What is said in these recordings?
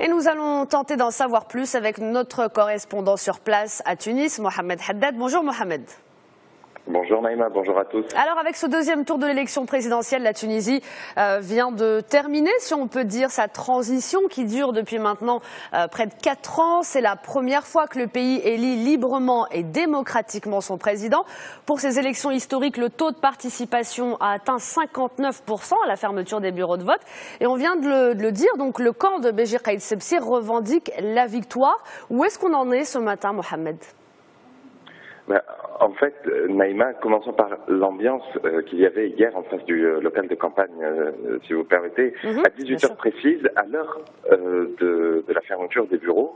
Et nous allons tenter d'en savoir plus avec notre correspondant sur place à Tunis, Mohamed Haddad. Bonjour Mohamed. Bonjour Naïma, bonjour à tous. Alors avec ce deuxième tour de l'élection présidentielle, la Tunisie vient de terminer, si on peut dire, sa transition qui dure depuis maintenant près de 4 ans. C'est la première fois que le pays élit librement et démocratiquement son président. Pour ces élections historiques, le taux de participation a atteint 59% à la fermeture des bureaux de vote. Et on vient de le dire, donc le camp de Béji Caïd Sebsi revendique la victoire. Où est-ce qu'on en est ce matin, Mohamed ? En fait, Naïma, commençons par l'ambiance qu'il y avait hier en face du local de campagne, si vous permettez. À 18h précises, à l'heure de la fermeture des bureaux,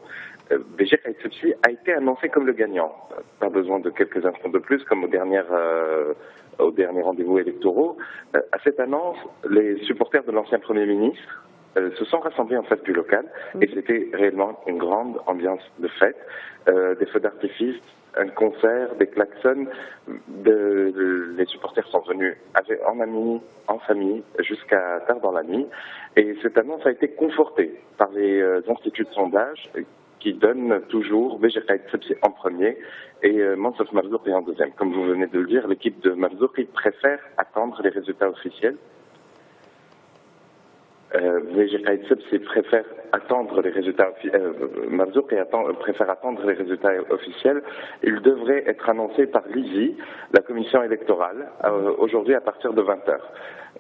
Béji Caïd Sebsi a été annoncé comme le gagnant. Pas besoin de quelques instants de plus, comme aux derniers rendez-vous électoraux. À cette annonce, les supporters de l'ancien Premier ministre se sont rassemblés en face du local et c'était réellement une grande ambiance de fête. Des feux d'artifice, un concert, des klaxons. Les supporters sont venus en amis, en famille, jusqu'à tard dans la nuit. Et cette annonce a été confortée par les instituts de sondage qui donnent toujours Béji Caïd Sebsi en premier et Mansour Marzouki en deuxième. Comme vous venez de le dire, l'équipe de Marzouki préfère attendre les résultats officiels. Béji Caïd Sebsi préfère attendre les résultats Marzouki préfère attendre les résultats officiels. Ils devraient être annoncés par l'ISI, la commission électorale, aujourd'hui à partir de 20h.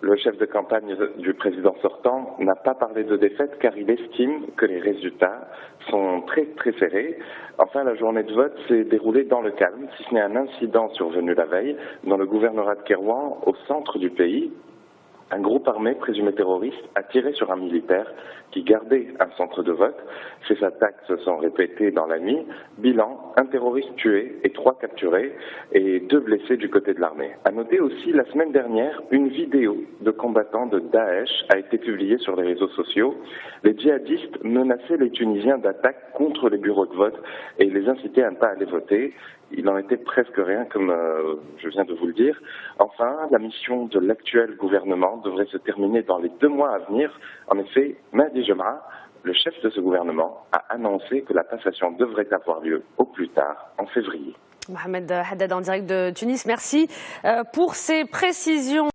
Le chef de campagne du président sortant n'a pas parlé de défaite car il estime que les résultats sont très très serrés. Enfin, la journée de vote s'est déroulée dans le calme, si ce n'est un incident survenu la veille dans le gouvernorat de Kérouan, au centre du pays. Un groupe armé présumé terroriste a tiré sur un militaire qui gardait un centre de vote. Ces attaques se sont répétées dans la nuit. Bilan, un terroriste tué et 3 capturés et 2 blessés du côté de l'armée. À noter aussi, la semaine dernière, une vidéo de combattants de Daesh a été publiée sur les réseaux sociaux. Les djihadistes menaçaient les Tunisiens d'attaques contre les bureaux de vote et les incitaient à ne pas aller voter. Il en était presque rien, comme je viens de vous le dire. Enfin, la mission de l'actuel gouvernement devrait se terminer dans les 2 mois à venir. En effet, Mahdi Jemaah, le chef de ce gouvernement, a annoncé que la passation devrait avoir lieu au plus tard en février. Mohamed Haddad en direct de Tunis, merci pour ces précisions.